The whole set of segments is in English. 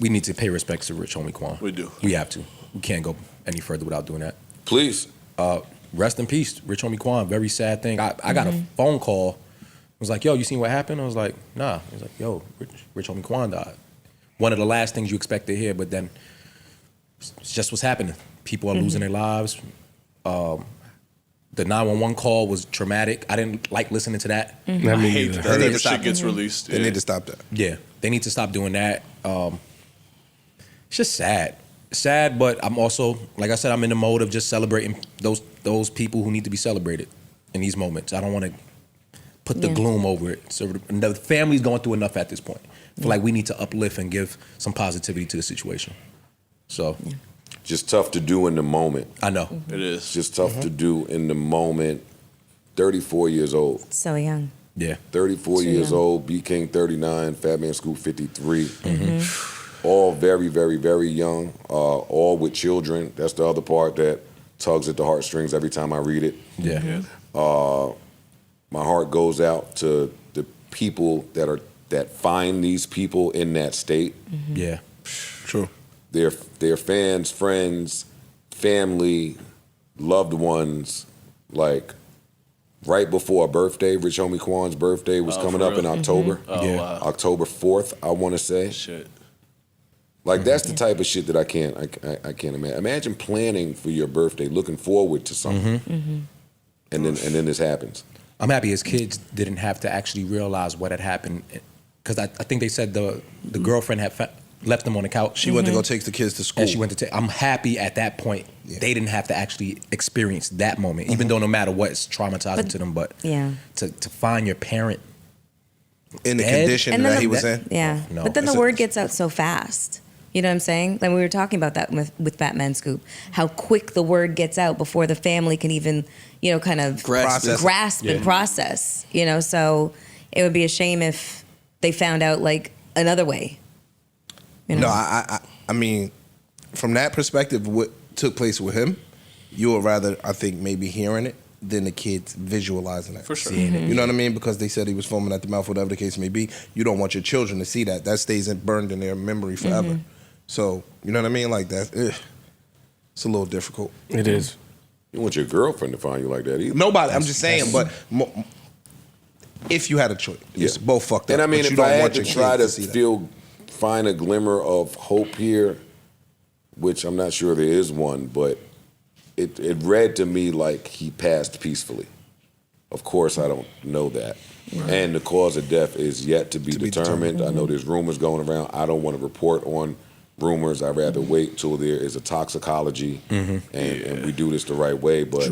we need to pay respects to Rich Homie Quan. We do. We have to. We can't go any further without doing that. Please. Rest in peace, Rich Homie Quan. Very sad thing. I got a phone call. It was like, yo, you seen what happened? I was like, nah. He was like, yo, Rich Homie Quan died. One of the last things you expect to hear, but then it's just what's happening. People are losing their lives. The 911 call was traumatic. I didn't like listening to that. I hate that. They need to Shit stop. gets released. They need to stop that. Yeah, they need to stop doing that. It's just sad. Sad, but I'm also, like I said, I'm in the mode of just celebrating those people who need to be celebrated in these moments. I don't want to put the gloom over it. So the family's going through enough at this point. I feel like we need to uplift and give some positivity to the situation. So, Just tough to do in the moment. I know. It is. Just tough to do in the moment. 34 years old. So young. Yeah. 34 years young. old. B King 39. Fat Man Scoop 53. All very, very, very young. All with children. That's the other part that tugs at the heartstrings every time I read it. Yeah. My heart goes out to the people that find these people in that state. Yeah. True. Their fans, friends, family, loved ones, like right before a birthday. Rich Homie Quan's birthday was coming for up in real? October. Oh, wow. October 4th, I want to say. Shit. Like that's the type of shit that I can't imagine. Imagine planning for your birthday, looking forward to something, and then this happens. I'm happy his kids didn't have to actually realize what had happened, because I think they said the girlfriend had left them on the couch. She went to go take the kids to school. And she went to take. I'm happy at that point they didn't have to actually experience that moment, even though no matter what, it's traumatizing to them. But to find your parent in the dead? condition And then that the- he was in. Yeah. No. But then the word gets out so fast. You know what I'm saying? Like we were talking about that with Batman Scoop, how quick the word gets out before the family can even, kind of grasp and process. So it would be a shame if they found out like another way. No, I mean, from that perspective, what took place with him, you would rather, I think, maybe hearing it than the kids visualizing it. For sure. Seeing it. You know what I mean? Because they said he was foaming at the mouth, whatever the case may be. You don't want your children to see that. That stays burned in their memory forever. So, you know what I mean? Like that, it's a little difficult. It is. You want your girlfriend to find you like that either. Nobody, I'm just saying, but if you had a choice, it's both fucked up. And I mean, but you if don't I had want to your try kids to see that. find a glimmer of hope here, which I'm not sure there is one, but it read to me like he passed peacefully. Of course, I don't know that. And the cause of death is yet to be determined. I know there's rumors going around. I don't want to report on rumors. I'd rather wait till there is a toxicology and we do this the right way. But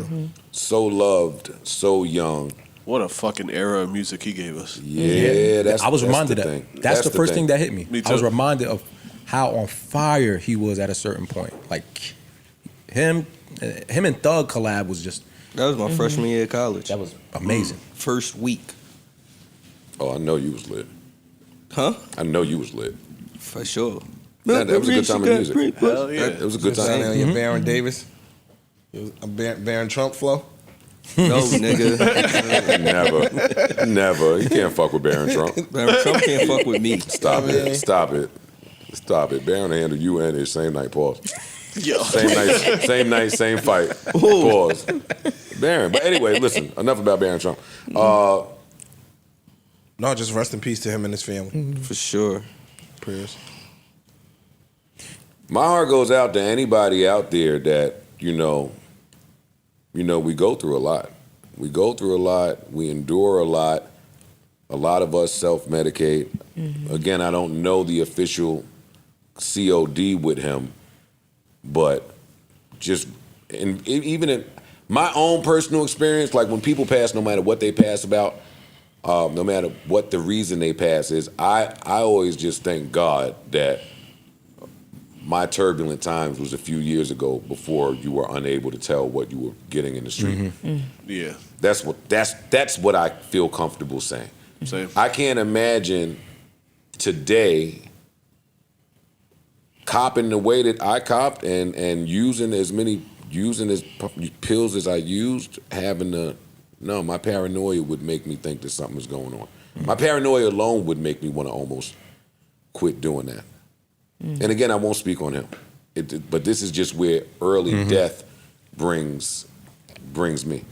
so loved, so young. What a fucking era of music he gave us. Yeah, I was reminded the that. thing. That's the first thing that hit me. Me I was too. reminded of how on fire he was at a certain point. Like him and Thug collab was just. That was my freshman year of college. That was amazing. First week. Oh, I know you was lit. Huh? I know you was lit. For sure. That was a good time in music. Hell yeah. It was a good Just sounding time. like your Baron Davis, a Baron Trump flow. No, nigga. Never. You can't fuck with Baron Trump. Baron Trump can't fuck with me. Stop it. Baron handled you and his same night. Pause. Yo. Same night, same fight. Pause. Baron. But anyway, listen. Enough about Baron Trump. No, just rest in peace to him and his family. For sure. Prayers. My heart goes out to anybody out there that we go through a lot. We go through a lot. We endure a lot. A lot of us self-medicate. Again, I don't know the official COD with him, but even in my own personal experience, like when people pass, no matter what they pass about, no matter what the reason they pass is, I always just thank God that my turbulent times was a few years ago before you were unable to tell what you were getting in the street. Yeah. That's what I feel comfortable saying. Same. I can't imagine today copping the way that I copped and using as pills as I used, my paranoia would make me think that something is going on. My paranoia alone would make me want to almost quit doing that. And again, I won't speak on him. But this is just where early death brings me.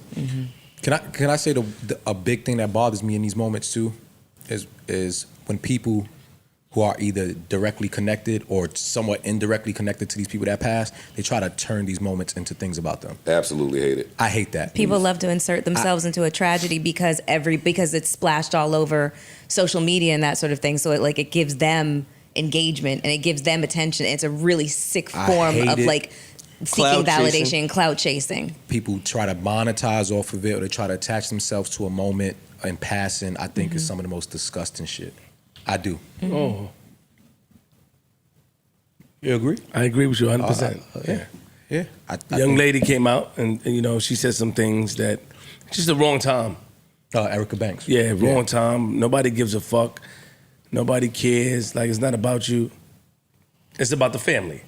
Can I say a big thing that bothers me in these moments too is when people who are either directly connected or somewhat indirectly connected to these people that passed, they try to turn these moments into things about them. Absolutely hate it. I hate that. People love to insert themselves into a tragedy because it's splashed all over social media and that sort of thing. So it gives them engagement and it gives them attention. It's a really sick form of seeking validation and clout chasing. People try to monetize off of it, or they try to attach themselves to a moment in passing. I think is some of the most disgusting shit. I do. Oh, You agree? I agree with you 100%. Yeah. Young lady came out and she said some things that just the wrong time. Erica Banks. Yeah, wrong time. Nobody gives a fuck. Nobody cares. Like, it's not about you. It's about the family.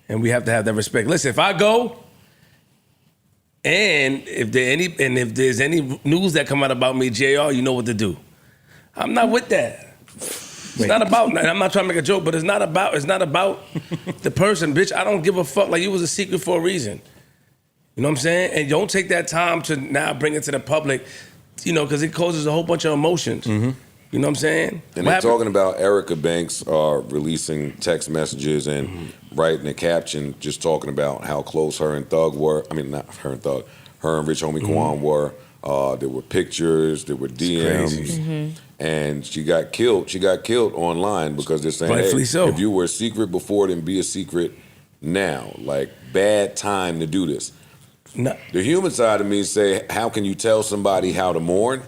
And we have to have that respect. Listen, if I go and if there's any news that come out about me, JR, you know what to do. I'm not with that. It's not about, and I'm not trying to make a joke, but it's not about the person, bitch. I don't give a fuck. Like, you was a secret for a reason. You know what I'm saying? And don't take that time to now bring it to the public, because it causes a whole bunch of emotions. You know what I'm saying? And they're talking about Erica Banks releasing text messages and writing a caption just talking about how close her and Thug were. I mean, not her and Thug. Her and Rich Homie Quan were. There were pictures. There were DMs. And she got killed. She got killed online because they're saying, rightfully so. If you were a secret before, then be a secret now. Like, bad time to do this. No. The human side of me say, how can you tell somebody how to mourn?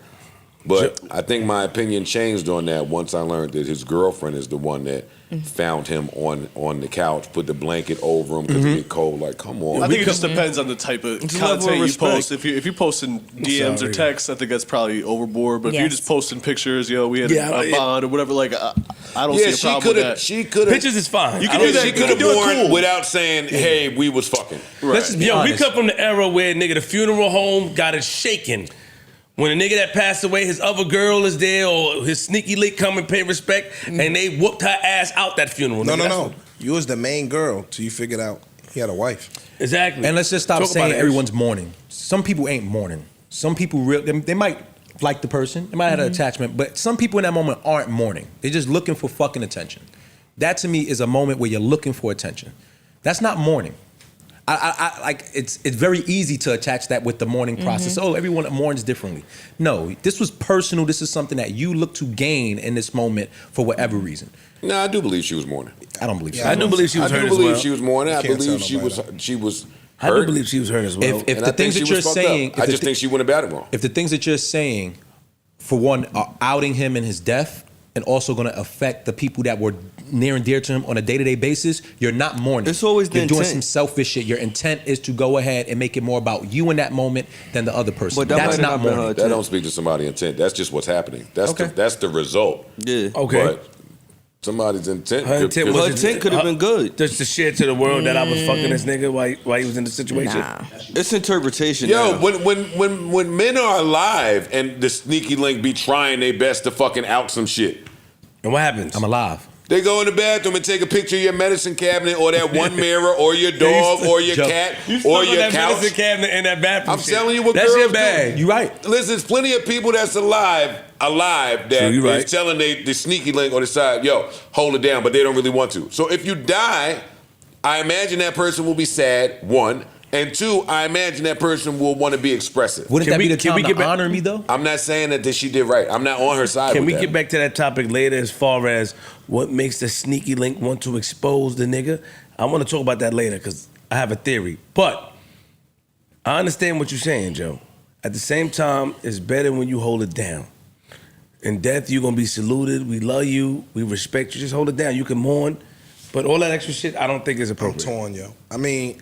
But I think my opinion changed on that once I learned that his girlfriend is the one that found him on the couch, put the blanket over him because it get cold. Like, come on. I think it just depends on the type of content you post. If you're posting DMs or texts, I think that's probably overboard. But if you're just posting pictures, we had a bond or whatever, like, I don't see a problem with that. She could have. Pictures is fine. You can do that. She could have mourned without saying, hey, we was fucking. Right. Let's just be we honest. come from the era where, the funeral home got it shaken. When a nigga that passed away, his other girl is there, or his sneaky link come and pay respect, and they whooped her ass out that funeral. No. You was the main girl till you figured out he had a wife. Exactly. And let's just stop Talk saying about it. everyone's mourning. Some people ain't mourning. Some people they might like the person, they might have an attachment, but some people in that moment aren't mourning. They're just looking for fucking attention. That to me is a moment where you're looking for attention. That's not mourning. I like it's very easy to attach that with the mourning process. Oh, everyone mourns differently. No, this was personal. This is something that you look to gain in this moment for whatever reason. No, I do believe she was mourning. I don't believe so. I do believe she was hurt as well. I do believe she was mourning. I Can't believe tell she was hurt. I do believe she was hurt as well. If the things that you're saying, I just think she went about it wrong. if the things that you're saying, for one, are outing him in his death, and also going to affect the people that were near and dear to him on a day-to-day basis, you're not mourning. It's always the You're doing intent. some selfish shit. Your intent is to go ahead and make it more about you in that moment than the other person. But that That's might not not been her mourning. That don't speak to somebody's intent. That's just what's happening. That's Okay. that's the result. Yeah. Okay. But somebody's intent. Her intent could- was Her intent could have been good. Just to share to the world that I was fucking this nigga while he was in the situation. Nah. It's interpretation. Yo, now. when men are alive and the sneaky link be trying their best to fucking out some shit, And what happens? I'm alive. they go in the bathroom and take a picture of your medicine cabinet or that one mirror or your dog or your cat or your that couch. medicine cabinet in that bathroom. I'm shit. telling you what That's girls your do. bag. You right. Listen, there's plenty of people that's alive that True, you right. is telling the sneaky link on the side, yo, hold it down, but they don't really want to. So if you die, I imagine that person will be sad, one. And two, I imagine that person will want to be expressive. Wouldn't Can that we- be the can we time get to back- honor me, though? I'm not saying that she did right. I'm not on her side Can with we that. get back to that topic later as far as what makes the sneaky link want to expose the nigga? I want to talk about that later because I have a theory. But I understand what you're saying, Joe. At the same time, it's better when you hold it down. In death, you're going to be saluted. We love you. We respect you. Just hold it down. You can mourn. But all that extra shit, I don't think is I'm appropriate. torn, yo. I mean,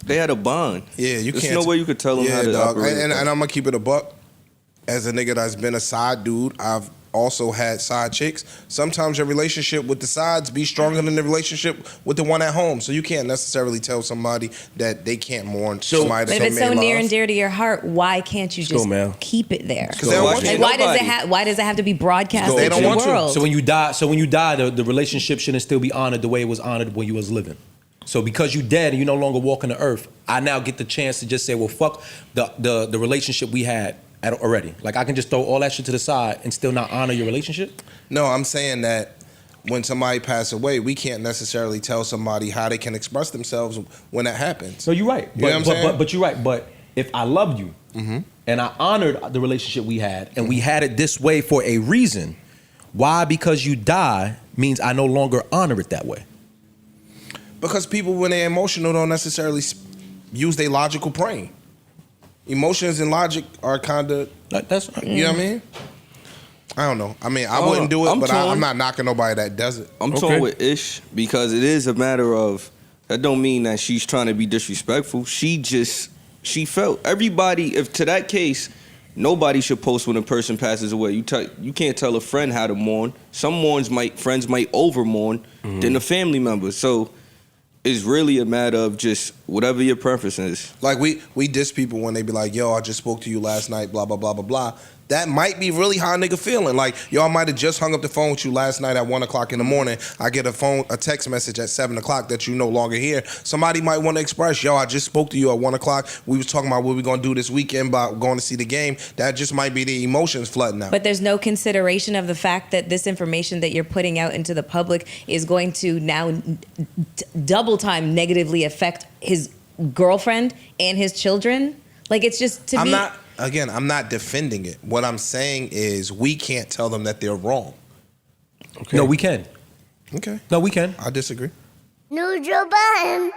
They had a bond. yeah, you There's can't. no way you could tell them how to dog. operate. And I'm gonna keep it a buck. As a nigga that's been a side dude, I've also had side chicks. Sometimes your relationship with the sides be stronger than the relationship with the one at home. So you can't necessarily tell somebody that they can't mourn somebody. But if it's so near and dear to your heart, why can't you just keep it there? Because they don't want you. Why does it have to be broadcast They to don't the want world? you. So when you die, the relationship shouldn't still be honored the way it was honored when you was living. So because you dead and you no longer walking the earth, I now get the chance to just say, well, fuck the relationship we had already. Like I can just throw all that shit to the side and still not honor your relationship? No, I'm saying that when somebody passes away, we can't necessarily tell somebody how they can express themselves when that happens. No, you're right. You know what I'm saying? But you're right. But if I loved you and I honored the relationship we had and we had it this way for a reason, why because you die means I no longer honor it that way? Because people, when they're emotional, don't necessarily use their logical brain. Emotions and logic are kind of, you know what I mean? I don't know. I mean, I wouldn't do it, I'm not knocking nobody that does it. I'm torn with Ish because it is a matter of, that don't mean that she's trying to be disrespectful. She felt, everybody, if to that case, nobody should post when a person passes away. You can't tell a friend how to mourn. Some friends might over mourn than a family member. So it's really a matter of just whatever your preference is. Like we diss people when they be like, yo, I just spoke to you last night, blah, blah, blah, blah, blah. That might be really how a nigga feeling. Like, y'all might have just hung up the phone with you last night at 1 o'clock in the morning. I get a text message at 7 o'clock that you no longer here. Somebody might want to express, yo, I just spoke to you at 1 o'clock. We was talking about what we going to do this weekend about going to see the game. That just might be the emotions flooding out. But there's no consideration of the fact that this information that you're putting out into the public is going to now double time negatively affect his girlfriend and his children. Like, it's just, to me... I'm not defending it. What I'm saying is we can't tell them that they're wrong. Okay. No, we can. Okay. No, we can. I disagree. Neutral Budden.